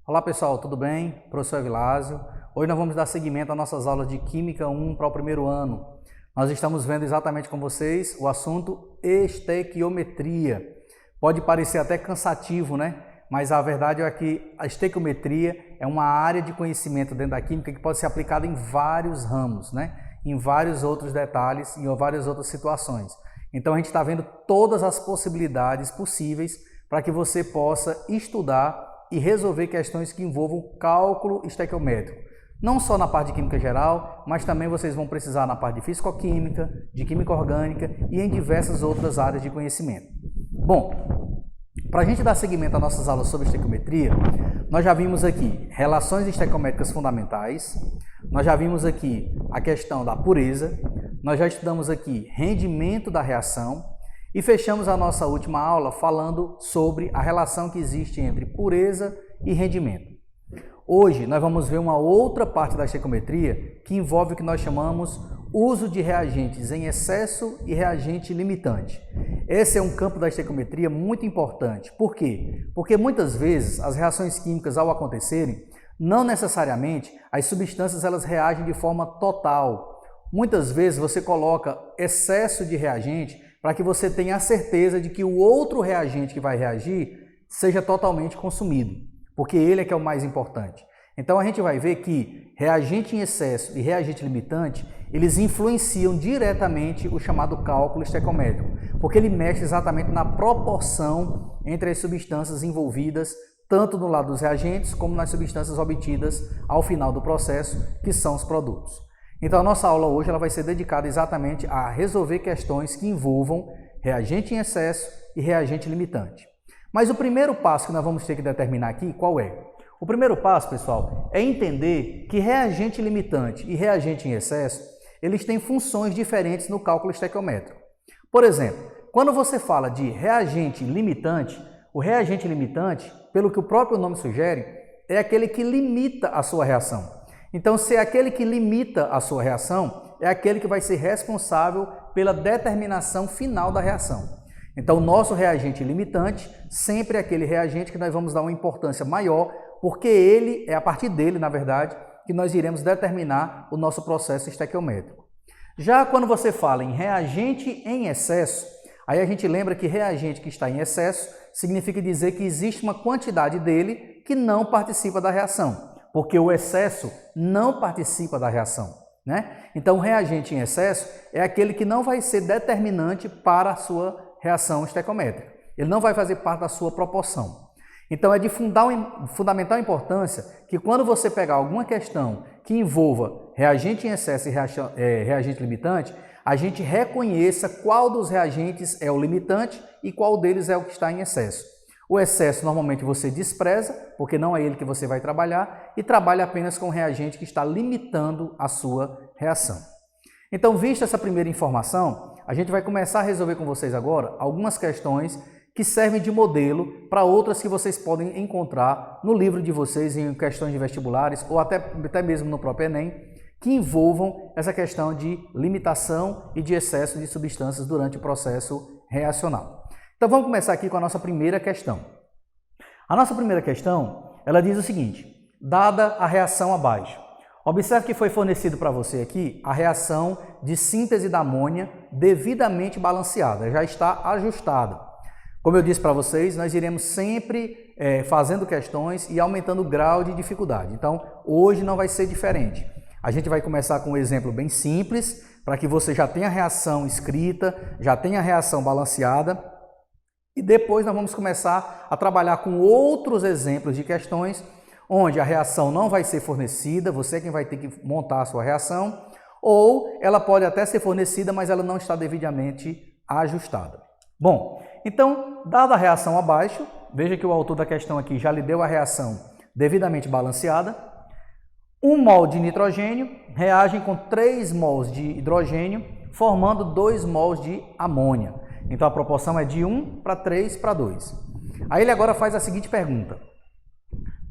Olá pessoal, tudo bem? Professor Evilásio. Hoje nós vamos dar seguimento às nossas aulas de Química 1 para o primeiro ano. Nós estamos vendo exatamente com vocês o assunto estequiometria. Pode parecer até cansativo, né? Mas a verdade é que a estequiometria é uma área de conhecimento dentro da química que pode ser aplicada em vários ramos, né? Em vários outros detalhes, em várias outras situações. Então a gente está vendo todas as possibilidades possíveis para que você possa estudar e resolver questões que envolvam cálculo estequiométrico. Não só na parte de química geral, mas também vocês vão precisar na parte de fisicoquímica, de química orgânica e em diversas outras áreas de conhecimento. Bom, para a gente dar seguimento às nossas aulas sobre estequiometria, nós já vimos aqui relações estequiométricas fundamentais, nós já vimos aqui a questão da pureza, nós já estudamos aqui rendimento da reação, e fechamos a nossa última aula falando sobre a relação que existe entre pureza e rendimento. Hoje nós vamos ver uma outra parte da estequiometria que envolve o que nós chamamos uso de reagentes em excesso e reagente limitante. Esse é um campo da estequiometria muito importante. Por quê? Porque muitas vezes as reações químicas, ao acontecerem, não necessariamente as substâncias elas reagem de forma total. Muitas vezes você coloca excesso de reagente para que você tenha a certeza de que o outro reagente que vai reagir seja totalmente consumido, porque ele é que é o mais importante. Então a gente vai ver que reagente em excesso e reagente limitante, eles influenciam diretamente o chamado cálculo estequiométrico, porque ele mexe exatamente na proporção entre as substâncias envolvidas, tanto no lado dos reagentes como nas substâncias obtidas ao final do processo, que são os produtos. Então a nossa aula hoje ela vai ser dedicada exatamente a resolver questões que envolvam reagente em excesso e reagente limitante. Mas o primeiro passo que nós vamos ter que determinar aqui, qual é? O primeiro passo, pessoal, é entender que reagente limitante e reagente em excesso, eles têm funções diferentes no cálculo estequiométrico. Por exemplo, quando você fala de reagente limitante, o reagente limitante, pelo que o próprio nome sugere, é aquele que limita a sua reação. Então, se é aquele que limita a sua reação, é aquele que vai ser responsável pela determinação final da reação. Então, o nosso reagente limitante sempre é aquele reagente que nós vamos dar uma importância maior, porque ele é a partir dele, na verdade, que nós iremos determinar o nosso processo estequiométrico. Já quando você fala em reagente em excesso, aí a gente lembra que reagente que está em excesso significa dizer que existe uma quantidade dele que não participa da reação, porque o excesso não participa da reação, né? Então, o reagente em excesso é aquele que não vai ser determinante para a sua reação estequiométrica. Ele não vai fazer parte da sua proporção. Então, é de fundamental importância que quando você pegar alguma questão que envolva reagente em excesso e reagente limitante, a gente reconheça qual dos reagentes é o limitante e qual deles é o que está em excesso. O excesso normalmente você despreza, porque não é ele que você vai trabalhar, e trabalha apenas com o reagente que está limitando a sua reação. Então, vista essa primeira informação, a gente vai começar a resolver com vocês agora algumas questões que servem de modelo para outras que vocês podem encontrar no livro de vocês em questões de vestibulares ou até mesmo no próprio Enem, que envolvam essa questão de limitação e de excesso de substâncias durante o processo reacional. Então vamos começar aqui com a nossa primeira questão. A nossa primeira questão, ela diz o seguinte: dada a reação abaixo, observe que foi fornecido para você aqui a reação de síntese da amônia devidamente balanceada, já está ajustada. Como eu disse para vocês, nós iremos sempre fazendo questões e aumentando o grau de dificuldade. Então, hoje não vai ser diferente. A gente vai começar com um exemplo bem simples, para que você já tenha a reação escrita, já tenha a reação balanceada. E depois nós vamos começar a trabalhar com outros exemplos de questões onde a reação não vai ser fornecida, você é quem vai ter que montar a sua reação, ou ela pode até ser fornecida, mas ela não está devidamente ajustada. Bom, então, dada a reação abaixo, veja que o autor da questão aqui já lhe deu a reação devidamente balanceada. 1 mol de nitrogênio reage com 3 mols de hidrogênio, formando 2 mols de amônia. Então, a proporção é de 1 para 3 para 2. Aí ele agora faz a seguinte pergunta: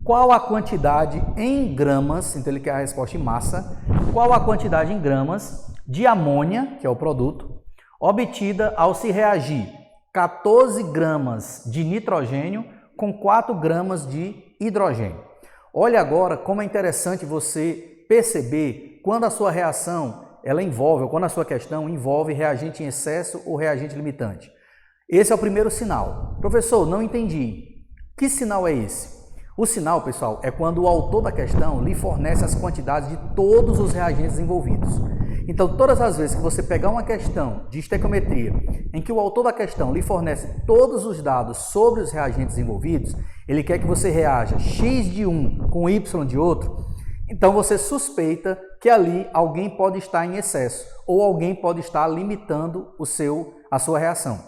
qual a quantidade em gramas, então ele quer a resposta em massa, qual a quantidade em gramas de amônia, que é o produto, obtida ao se reagir 14 gramas de nitrogênio com 4 gramas de hidrogênio. Olha agora como é interessante você perceber quando a sua reação ela envolve, ou quando a sua questão envolve reagente em excesso ou reagente limitante. Esse é o primeiro sinal. Professor, não entendi. Que sinal é esse? O sinal, pessoal, é quando o autor da questão lhe fornece as quantidades de todos os reagentes envolvidos. Então, todas as vezes que você pegar uma questão de estequiometria em que o autor da questão lhe fornece todos os dados sobre os reagentes envolvidos, ele quer que você reaja X de um com Y de outro, então você suspeita que ali alguém pode estar em excesso ou alguém pode estar limitando a sua reação.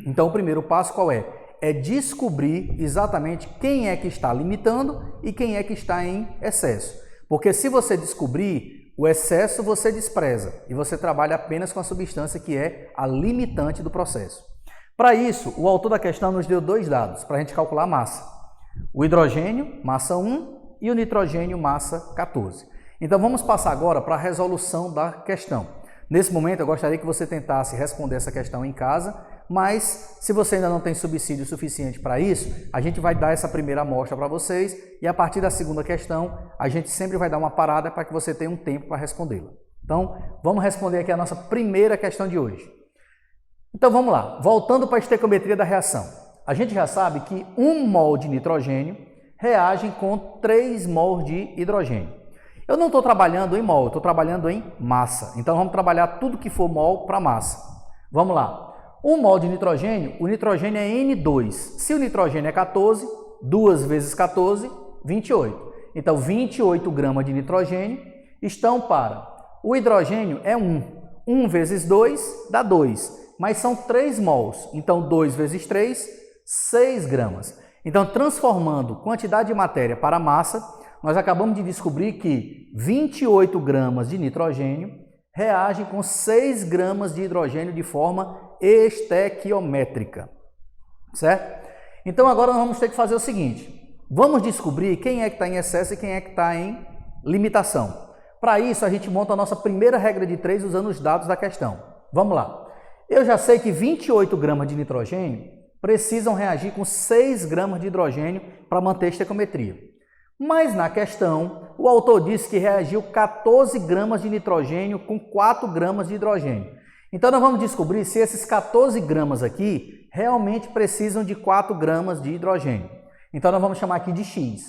Então, o primeiro passo qual é? É descobrir exatamente quem é que está limitando e quem é que está em excesso. Porque se você descobrir o excesso, você despreza e você trabalha apenas com a substância que é a limitante do processo. Para isso, o autor da questão nos deu dois dados para a gente calcular a massa. O hidrogênio, massa 1, e o nitrogênio, massa 14. Então, vamos passar agora para a resolução da questão. Nesse momento, eu gostaria que você tentasse responder essa questão em casa, mas se você ainda não tem subsídio suficiente para isso, a gente vai dar essa primeira amostra para vocês e a partir da segunda questão, a gente sempre vai dar uma parada para que você tenha um tempo para respondê-la. Então, vamos responder aqui a nossa primeira questão de hoje. Então, vamos lá. Voltando para a estequiometria da reação. A gente já sabe que 1 mol de nitrogênio reage com 3 mols de hidrogênio. Eu não estou trabalhando em mol, eu estou trabalhando em massa. Então, vamos trabalhar tudo que for mol para massa. Vamos lá. 1 mol de nitrogênio, o nitrogênio é N2. Se o nitrogênio é 14, 2 vezes 14, 28. Então, 28 gramas de nitrogênio estão para... O hidrogênio é 1. 1 vezes 2 dá 2. Mas são 3 mols. Então, 2 vezes 3, 6 gramas. Então, transformando quantidade de matéria para massa, nós acabamos de descobrir que 28 gramas de nitrogênio reagem com 6 gramas de hidrogênio de forma estequiométrica, certo? Então agora nós vamos ter que fazer o seguinte, vamos descobrir quem é que está em excesso e quem é que está em limitação. Para isso a gente monta a nossa primeira regra de 3 usando os dados da questão. Vamos lá. Eu já sei que 28 gramas de nitrogênio precisam reagir com 6 gramas de hidrogênio para manter a estequiometria. Mas na questão, o autor disse que reagiu 14 gramas de nitrogênio com 4 gramas de hidrogênio. Então, nós vamos descobrir se esses 14 gramas aqui realmente precisam de 4 gramas de hidrogênio. Então, nós vamos chamar aqui de X.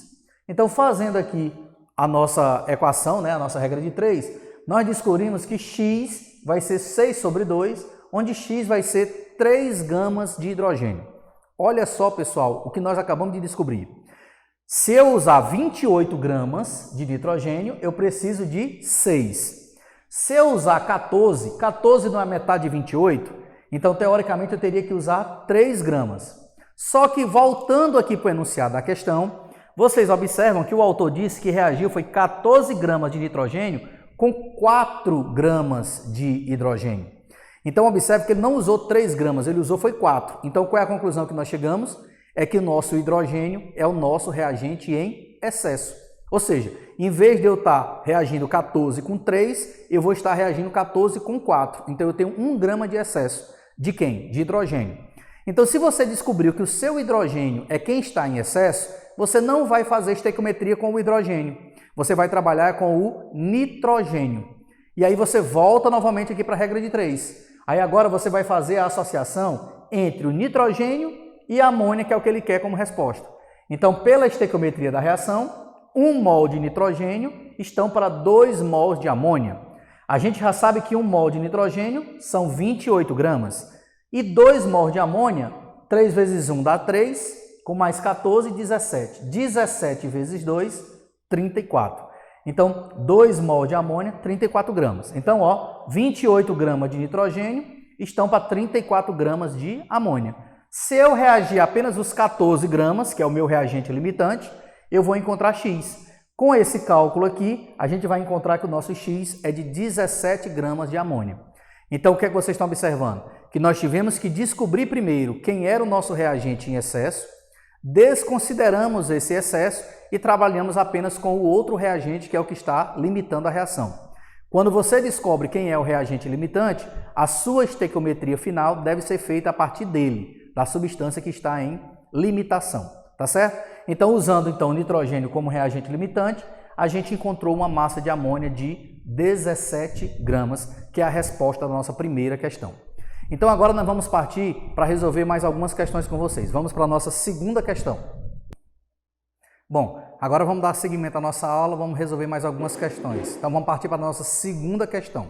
Então, fazendo aqui a nossa equação, né, a nossa regra de 3, nós descobrimos que X vai ser 6 sobre 2, onde X vai ser 3 gramas de hidrogênio. Olha só, pessoal, o que nós acabamos de descobrir. Se eu usar 28 gramas de nitrogênio, eu preciso de 6. Se eu usar 14, 14 não é metade de 28, então teoricamente eu teria que usar 3 gramas. Só que voltando aqui para o enunciado da questão, vocês observam que o autor disse que reagiu foi 14 gramas de nitrogênio com 4 gramas de hidrogênio. Então observe que ele não usou 3 gramas, ele usou foi 4. Então qual é a conclusão que nós chegamos? É que o nosso hidrogênio é o nosso reagente em excesso. Ou seja, em vez de eu estar reagindo 14 com 3, eu vou estar reagindo 14 com 4. Então, eu tenho 1 grama de excesso. De quem? De hidrogênio. Então, se você descobriu que o seu hidrogênio é quem está em excesso, você não vai fazer estequiometria com o hidrogênio. Você vai trabalhar com o nitrogênio. E aí você volta novamente aqui para a regra de 3. Aí agora você vai fazer a associação entre o nitrogênio e a amônia, que é o que ele quer como resposta. Então, pela estequiometria da reação, 1 mol de nitrogênio estão para 2 mols de amônia. A gente já sabe que 1 mol de nitrogênio são 28 gramas. E 2 mols de amônia, 3 vezes 1 dá 3, com mais 14, 17. 17 vezes 2, 34. Então, 2 mols de amônia, 34 gramas. Então, 28 gramas de nitrogênio estão para 34 gramas de amônia. Se eu reagir apenas os 14 gramas, que é o meu reagente limitante, eu vou encontrar X. Com esse cálculo aqui, a gente vai encontrar que o nosso X é de 17 gramas de amônia. Então, o que é que vocês estão observando? Que nós tivemos que descobrir primeiro quem era o nosso reagente em excesso, desconsideramos esse excesso e trabalhamos apenas com o outro reagente, que é o que está limitando a reação. Quando você descobre quem é o reagente limitante, a sua estequiometria final deve ser feita a partir dele, da substância que está em limitação, tá certo? Então, usando então o nitrogênio como reagente limitante, a gente encontrou uma massa de amônia de 17 gramas, que é a resposta da nossa primeira questão. Então, agora nós vamos partir para resolver mais algumas questões com vocês. Vamos para a nossa segunda questão. Bom, agora vamos dar seguimento à nossa aula, vamos resolver mais algumas questões. Então, vamos partir para a nossa segunda questão.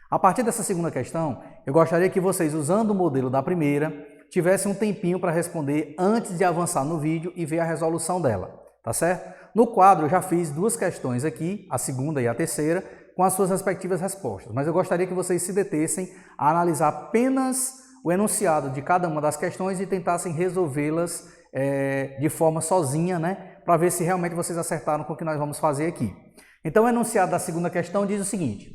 A partir dessa segunda questão, eu gostaria que vocês, usando o modelo da primeira, tivessem um tempinho para responder antes de avançar no vídeo e ver a resolução dela, tá certo? No quadro, eu já fiz duas questões aqui, a segunda e a terceira, com as suas respectivas respostas, mas eu gostaria que vocês se detessem a analisar apenas o enunciado de cada uma das questões e tentassem resolvê-las de forma sozinha, né? Para ver se realmente vocês acertaram com o que nós vamos fazer aqui. Então, o enunciado da segunda questão diz o seguinte: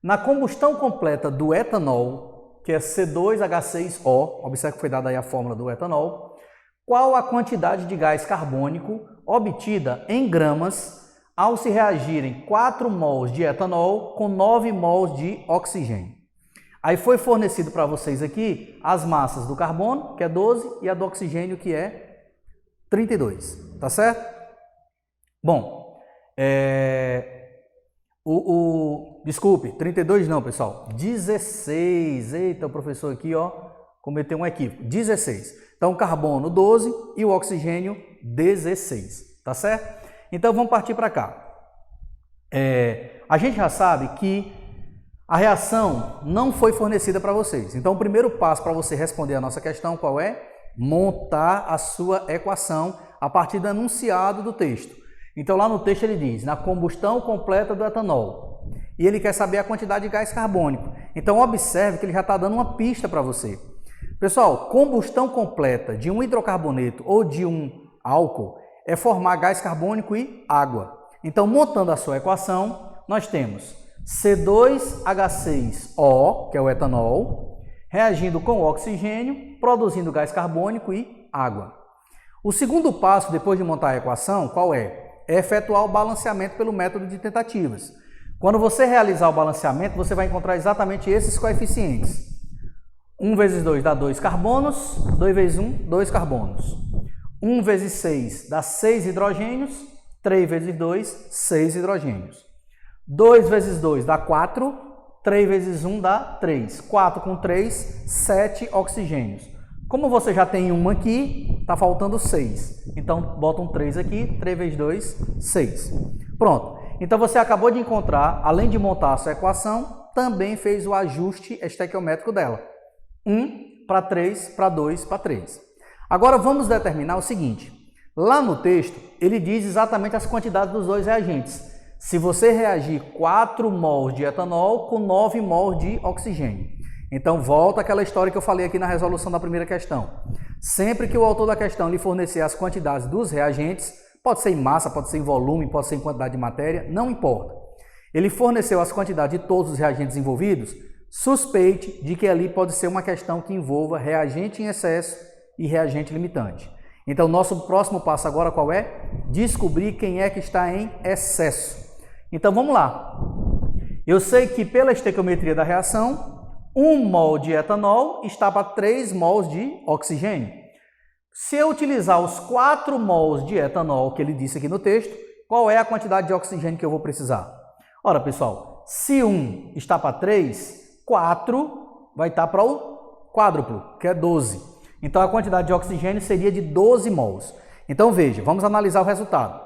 na combustão completa do etanol, que é C2H6O, observe que foi dada aí a fórmula do etanol, qual a quantidade de gás carbônico obtida em gramas ao se reagirem 4 mols de etanol com 9 mols de oxigênio? Aí foi fornecido para vocês aqui as massas do carbono, que é 12, e a do oxigênio, que é 32, tá certo? Bom, desculpe, 32 não, pessoal, 16, eita, o professor aqui, ó, cometeu um equívoco, 16. Então, o carbono 12 e o oxigênio 16, tá certo? Então, vamos partir para cá. A gente já sabe que a reação não foi fornecida para vocês. Então, o primeiro passo para você responder a nossa questão, qual é? Montar a sua equação a partir do enunciado do texto. Então, lá no texto ele diz, na combustão completa do etanol. E ele quer saber a quantidade de gás carbônico. Então, observe que ele já está dando uma pista para você. Pessoal, combustão completa de um hidrocarboneto ou de um álcool é formar gás carbônico e água. Então, montando a sua equação, nós temos C2H6O, que é o etanol, reagindo com o oxigênio, produzindo gás carbônico e água. O segundo passo, depois de montar a equação, qual é? É efetuar o balanceamento pelo método de tentativas. Quando você realizar o balanceamento, você vai encontrar exatamente esses coeficientes. 1 vezes 2 dá 2 carbonos, 2 vezes 1, 2 carbonos. 1 vezes 6 dá 6 hidrogênios, 3 vezes 2, 6 hidrogênios. 2 vezes 2 dá 4, 3 vezes 1 dá 3. 4 com 3, 7 oxigênios. Como você já tem 1 aqui, está faltando 6. Então, bota um 3 aqui, 3 vezes 2, 6. Pronto. Então, você acabou de encontrar, além de montar a sua equação, também fez o ajuste estequiométrico dela. 1 para 3, para 2, para 3. Agora, vamos determinar o seguinte. Lá no texto, ele diz exatamente as quantidades dos dois reagentes. Se você reagir 4 mols de etanol com 9 mols de oxigênio. Então, volta àquela história que eu falei aqui na resolução da primeira questão. Sempre que o autor da questão lhe fornecer as quantidades dos reagentes, pode ser em massa, pode ser em volume, pode ser em quantidade de matéria, não importa. Ele forneceu as quantidades de todos os reagentes envolvidos, suspeite de que ali pode ser uma questão que envolva reagente em excesso e reagente limitante. Então, nosso próximo passo agora qual é? Descobrir quem é que está em excesso. Então, vamos lá. Eu sei que pela estequiometria da reação, 1 mol de etanol está para 3 mols de oxigênio. Se eu utilizar os 4 mols de etanol que ele disse aqui no texto, qual é a quantidade de oxigênio que eu vou precisar? Ora, pessoal, se 1 está para 3, 4 vai estar para o quádruplo, que é 12. Então, a quantidade de oxigênio seria de 12 mols. Então, veja, vamos analisar o resultado.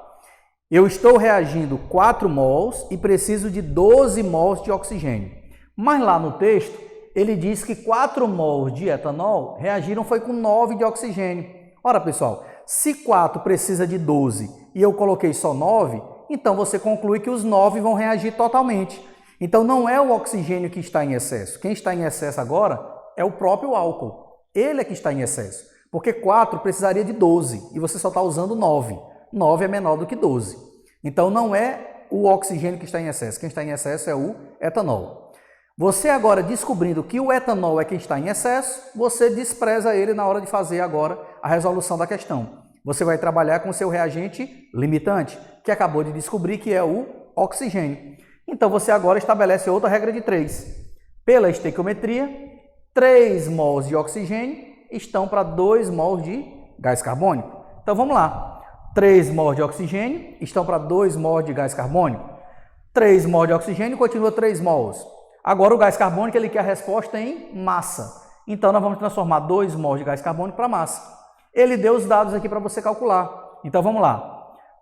Eu estou reagindo 4 mols e preciso de 12 mols de oxigênio. Mas lá no texto, ele diz que 4 mols de etanol reagiram foi com 9 de oxigênio. Ora, pessoal, se 4 precisa de 12 e eu coloquei só 9, então você conclui que os 9 vão reagir totalmente. Então, não é o oxigênio que está em excesso. Quem está em excesso agora é o próprio álcool. Ele é que está em excesso, porque 4 precisaria de 12 e você só está usando 9. 9 é menor do que 12. Então, não é o oxigênio que está em excesso. Quem está em excesso é o etanol. Você agora descobrindo que o etanol é quem está em excesso, você despreza ele na hora de fazer agora a resolução da questão. Você vai trabalhar com o seu reagente limitante, que acabou de descobrir que é o oxigênio. Então, você agora estabelece outra regra de 3. Pela estequiometria, 3 mols de oxigênio estão para 2 mols de gás carbônico. Então, vamos lá. 3 mols de oxigênio estão para 2 mols de gás carbônico. 3 mols de oxigênio continua 3 mols. Agora o gás carbônico ele quer a resposta em massa. Então nós vamos transformar 2 mols de gás carbônico para massa. Ele deu os dados aqui para você calcular. Então vamos lá.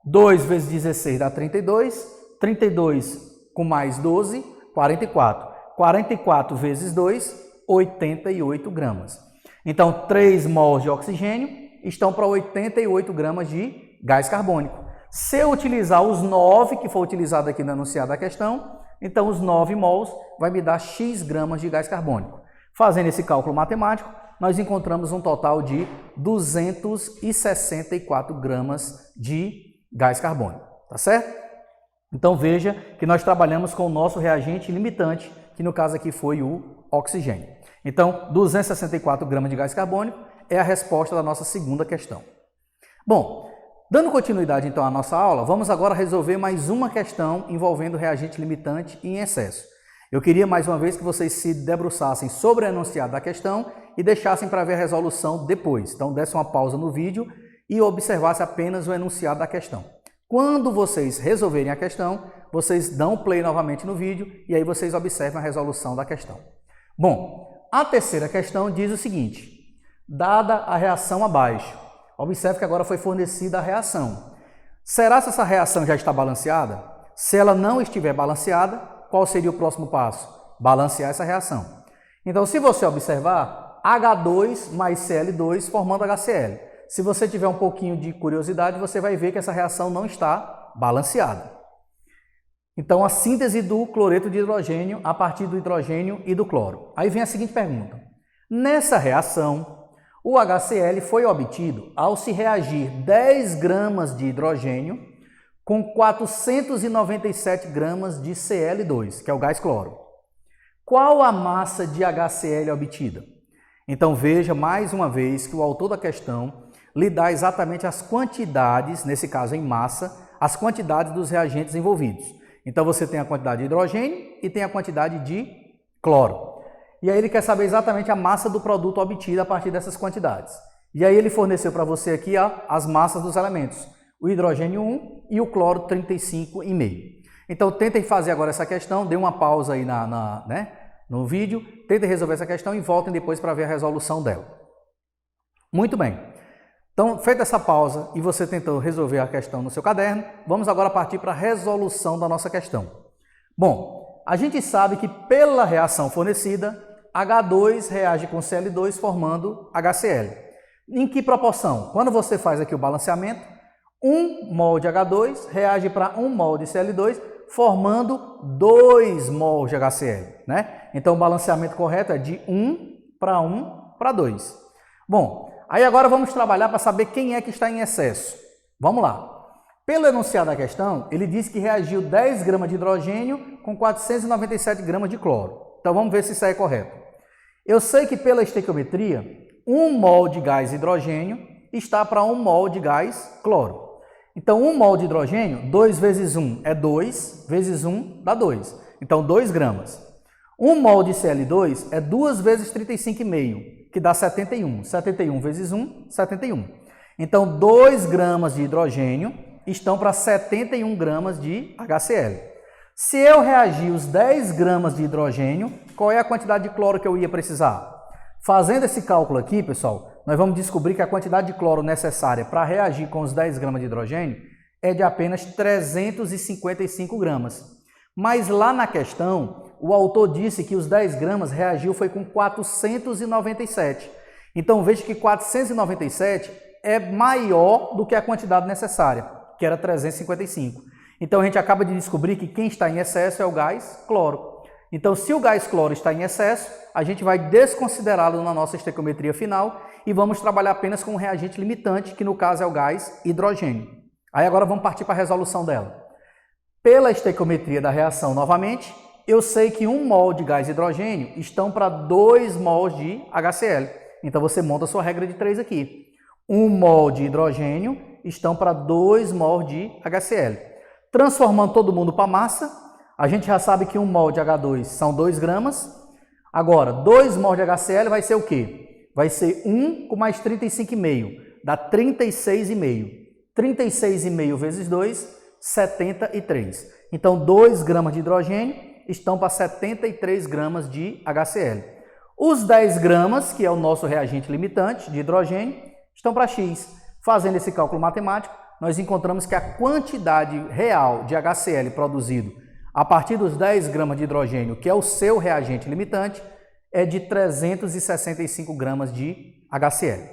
2 vezes 16 dá 32. 32 com mais 12, 44. 44 vezes 2, 88 gramas. Então 3 mols de oxigênio estão para 88 gramas de gás carbônico. Se eu utilizar os 9 que foi utilizado aqui no enunciado da questão, então os 9 mols vai me dar X gramas de gás carbônico. Fazendo esse cálculo matemático, nós encontramos um total de 264 gramas de gás carbônico, tá certo? Então veja que nós trabalhamos com o nosso reagente limitante, que no caso aqui foi o oxigênio. Então 264 gramas de gás carbônico é a resposta da nossa segunda questão. Bom, dando continuidade então à nossa aula, vamos agora resolver mais uma questão envolvendo reagente limitante em excesso. Eu queria mais uma vez que vocês se debruçassem sobre o enunciado da questão e deixassem para ver a resolução depois. Então desse uma pausa no vídeo e observasse apenas o enunciado da questão. Quando vocês resolverem a questão, vocês dão play novamente no vídeo e aí vocês observam a resolução da questão. Bom, a terceira questão diz o seguinte: dada a reação abaixo, observe que agora foi fornecida a reação. Será que essa reação já está balanceada? Se ela não estiver balanceada, qual seria o próximo passo? Balancear essa reação. Então, se você observar, H2 mais Cl2 formando HCl. Se você tiver um pouquinho de curiosidade, você vai ver que essa reação não está balanceada. Então, a síntese do cloreto de hidrogênio a partir do hidrogênio e do cloro. Aí vem a seguinte pergunta. Nessa reação, o HCl foi obtido ao se reagir 10 gramas de hidrogênio com 497 gramas de Cl2, que é o gás cloro. Qual a massa de HCl obtida? Então veja mais uma vez que o autor da questão lhe dá exatamente as quantidades, nesse caso em massa, as quantidades dos reagentes envolvidos. Então você tem a quantidade de hidrogênio e tem a quantidade de cloro. E aí ele quer saber exatamente a massa do produto obtido a partir dessas quantidades. E aí ele forneceu para você aqui as massas dos elementos. O hidrogênio 1 e o cloro 35,5. Então tentem fazer agora essa questão, dê uma pausa aí no vídeo, tentem resolver essa questão e voltem depois para ver a resolução dela. Muito bem. Então, feita essa pausa e você tentou resolver a questão no seu caderno, vamos agora partir para a resolução da nossa questão. Bom, a gente sabe que pela reação fornecida, H2 reage com Cl2 formando HCl. Em que proporção? Quando você faz aqui o balanceamento, 1 mol de H2 reage para 1 mol de Cl2, formando 2 mols de HCl, né? Então, o balanceamento correto é de 1 para 1 para 2. Bom, aí agora vamos trabalhar para saber quem é que está em excesso. Vamos lá. Pelo enunciado da questão, ele diz que reagiu 10 gramas de hidrogênio com 497 gramas de cloro. Então, vamos ver se isso aí é correto. Eu sei que pela estequiometria, 1 mol de gás hidrogênio está para 1 mol de gás cloro. Então, 1 mol de hidrogênio, 2 vezes 1 é 2, vezes 1 dá 2. Então, 2 gramas. 1 mol de Cl2 é 2 vezes 35,5, que dá 71. 71 vezes 1, 71. Então, 2 gramas de hidrogênio estão para 71 gramas de HCl. Se eu reagir os 10 gramas de hidrogênio, qual é a quantidade de cloro que eu ia precisar? Fazendo esse cálculo aqui, pessoal, nós vamos descobrir que a quantidade de cloro necessária para reagir com os 10 gramas de hidrogênio é de apenas 355 gramas. Mas lá na questão, o autor disse que os 10 gramas reagiu foi com 497. Então veja que 497 é maior do que a quantidade necessária, que era 355. Então a gente acaba de descobrir que quem está em excesso é o gás cloro. Então, se o gás cloro está em excesso, a gente vai desconsiderá-lo na nossa estequiometria final e vamos trabalhar apenas com um reagente limitante, que no caso é o gás hidrogênio. Aí agora vamos partir para a resolução dela. Pela estequiometria da reação novamente, eu sei que 1 mol de gás hidrogênio estão para 2 mols de HCl. Então você monta a sua regra de 3 aqui. 1 mol de hidrogênio estão para 2 mols de HCl. Transformando todo mundo para massa, a gente já sabe que 1 mol de H2 são 2 gramas. Agora, 2 mol de HCl vai ser o quê? Vai ser 1 com mais 35,5, dá 36,5. 36,5 vezes 2, 73. Então, 2 gramas de hidrogênio estão para 73 gramas de HCl. Os 10 gramas, que é o nosso reagente limitante de hidrogênio, estão para X. Fazendo esse cálculo matemático, nós encontramos que a quantidade real de HCl produzido a partir dos 10 gramas de hidrogênio, que é o seu reagente limitante, é de 365 gramas de HCl.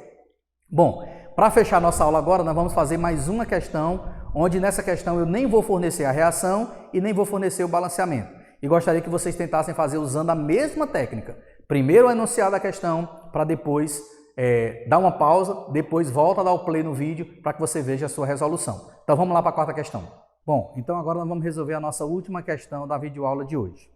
Bom, para fechar nossa aula agora, nós vamos fazer mais uma questão, onde nessa questão eu nem vou fornecer a reação e nem vou fornecer o balanceamento. E gostaria que vocês tentassem fazer usando a mesma técnica. Primeiro o enunciado da questão, para depois dar uma pausa, depois volta a dar o play no vídeo para que você veja a sua resolução. Então vamos lá para a quarta questão. Bom, então agora nós vamos resolver a nossa última questão da videoaula de hoje.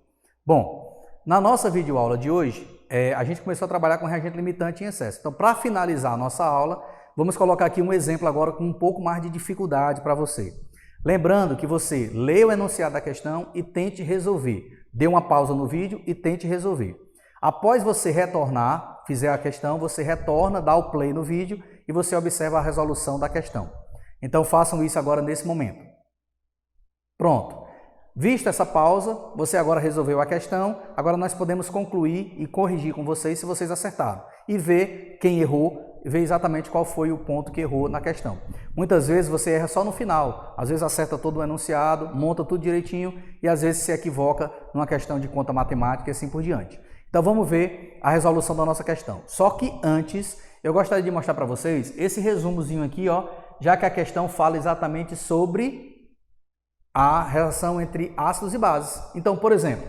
Bom, na nossa videoaula de hoje, a gente começou a trabalhar com reagente limitante em excesso. Então, para finalizar a nossa aula, vamos colocar aqui um exemplo agora com um pouco mais de dificuldade para você. Lembrando que você lê o enunciado da questão e tente resolver. Dê uma pausa no vídeo e tente resolver. Após você retornar, fizer a questão, você retorna, dá o play no vídeo e você observa a resolução da questão. Então façam isso agora nesse momento. Pronto. Vista essa pausa, você agora resolveu a questão, agora nós podemos concluir e corrigir com vocês se vocês acertaram. E ver quem errou, ver exatamente qual foi o ponto que errou na questão. Muitas vezes você erra só no final, às vezes acerta todo o enunciado, monta tudo direitinho e às vezes se equivoca numa questão de conta matemática e assim por diante. Então vamos ver a resolução da nossa questão. Só que antes, eu gostaria de mostrar para vocês esse resumozinho aqui, ó, já que a questão fala exatamente sobre a relação entre ácidos e bases. Então, por exemplo,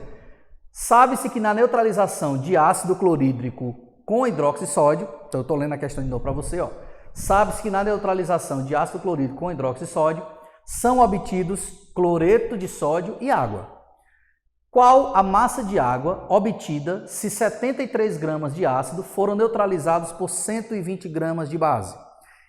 sabe-se que na neutralização de ácido clorídrico com hidróxido de sódio, então eu estou lendo a questão de novo para você, ó. Sabe-se que na neutralização de ácido clorídrico com hidróxido de sódio são obtidos cloreto de sódio e água. Qual a massa de água obtida se 73 gramas de ácido foram neutralizados por 120 gramas de base?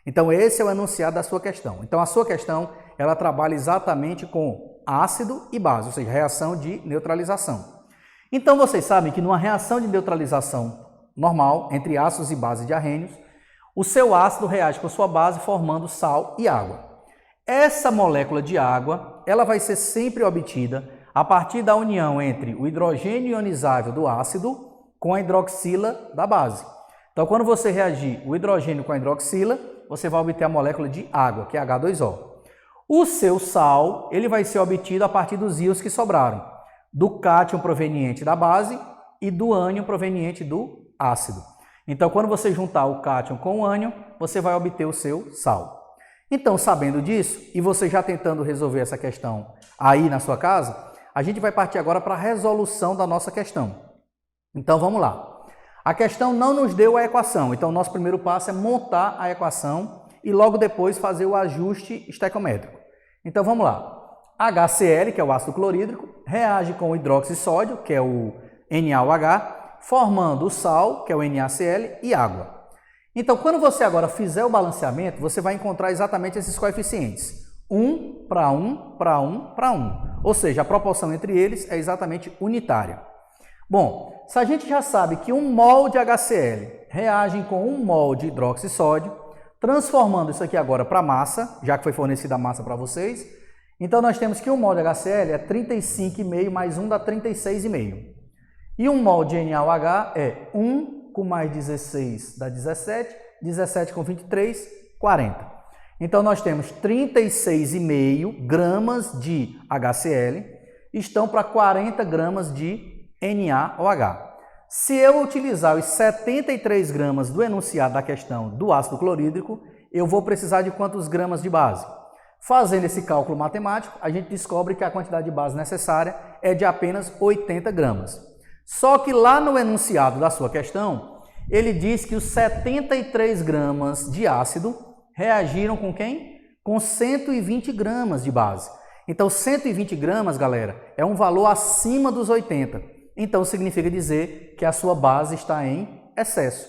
Então, esse é o enunciado da sua questão. Então, a sua questão, ela trabalha exatamente com ácido e base, ou seja, reação de neutralização. Então, vocês sabem que numa reação de neutralização normal, entre ácidos e bases de arrênios, o seu ácido reage com a sua base formando sal e água. Essa molécula de água, ela vai ser sempre obtida a partir da união entre o hidrogênio ionizável do ácido com a hidroxila da base. Então, quando você reagir o hidrogênio com a hidroxila, você vai obter a molécula de água, que é H2O. O seu sal, ele vai ser obtido a partir dos íons que sobraram, do cátion proveniente da base e do ânion proveniente do ácido. Então, quando você juntar o cátion com o ânion, você vai obter o seu sal. Então, sabendo disso, e você já tentando resolver essa questão aí na sua casa, a gente vai partir agora para a resolução da nossa questão. Então, vamos lá. A questão não nos deu a equação, então o nosso primeiro passo é montar a equação e logo depois fazer o ajuste estequiométrico. Então, vamos lá. HCl, que é o ácido clorídrico, reage com o hidróxido de sódio, que é o NaOH, formando o sal, que é o NaCl, e água. Então, quando você agora fizer o balanceamento, você vai encontrar exatamente esses coeficientes. 1 para 1 para 1 para 1. Ou seja, a proporção entre eles é exatamente unitária. Bom, se a gente já sabe que 1 mol de HCl reage com 1 mol de hidróxido de sódio, transformando isso aqui agora para massa, já que foi fornecida a massa para vocês, então nós temos que 1 mol de HCl é 35,5 mais 1 dá 36,5. E 1 mol de NaOH é 1 com mais 16 dá 17, 17 com 23, 40. Então, nós temos 36,5 gramas de HCl estão para 40 gramas de NaOH. Se eu utilizar os 73 gramas do enunciado da questão do ácido clorídrico, eu vou precisar de quantos gramas de base? Fazendo esse cálculo matemático, a gente descobre que a quantidade de base necessária é de apenas 80 gramas. Só que lá no enunciado da sua questão, ele diz que os 73 gramas de ácido reagiram com quem? Com 120 gramas de base. Então, 120 gramas, galera, é um valor acima dos 80. Então, significa dizer que a sua base está em excesso.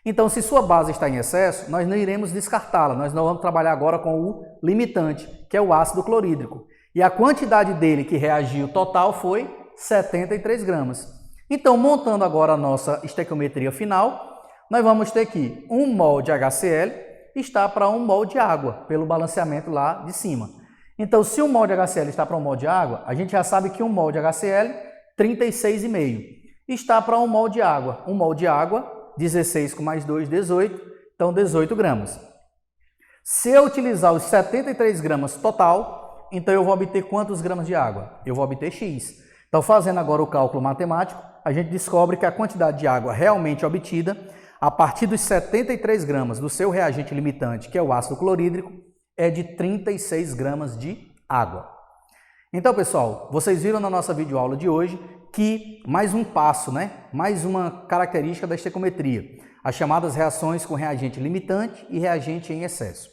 Então, se sua base está em excesso, nós não iremos descartá-la. Nós não vamos trabalhar agora com o limitante, que é o ácido clorídrico. E a quantidade dele que reagiu total foi 73 gramas. Então, montando agora a nossa estequiometria final, nós vamos ter que 1 mol de HCl está para 1 mol de água, pelo balanceamento lá de cima. Então, se 1 mol de HCl está para 1 mol de água, a gente já sabe que 1 mol de HCl, 36,5. Está para 1 mol de água. 1 mol de água, 16 com mais 2, 18. Então, 18 gramas. Se eu utilizar os 73 gramas total, então eu vou obter quantos gramas de água? Eu vou obter X. Então, fazendo agora o cálculo matemático, a gente descobre que a quantidade de água realmente obtida, a partir dos 73 gramas do seu reagente limitante, que é o ácido clorídrico, é de 36 gramas de água. Então, pessoal, vocês viram na nossa videoaula de hoje que mais um passo, mais uma característica da estequiometria, as chamadas reações com reagente limitante e reagente em excesso.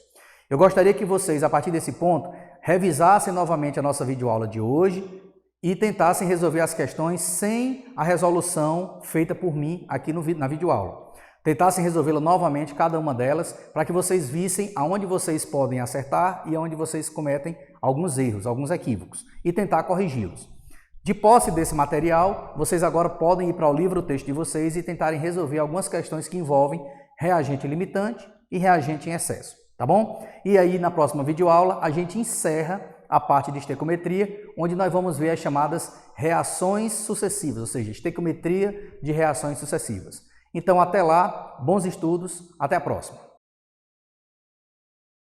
Eu gostaria que vocês, a partir desse ponto, revisassem novamente a nossa videoaula de hoje e tentassem resolver as questões sem a resolução feita por mim aqui na videoaula. Tentassem resolvê-la novamente, cada uma delas, para que vocês vissem aonde vocês podem acertar e aonde vocês cometem alguns erros, alguns equívocos, e tentar corrigi-los. De posse desse material, vocês agora podem ir para o livro-texto de vocês e tentarem resolver algumas questões que envolvem reagente limitante e reagente em excesso, tá bom? E aí, na próxima videoaula, a gente encerra a parte de estequiometria, onde nós vamos ver as chamadas reações sucessivas, ou seja, estequiometria de reações sucessivas. Então, até lá, bons estudos, até a próxima!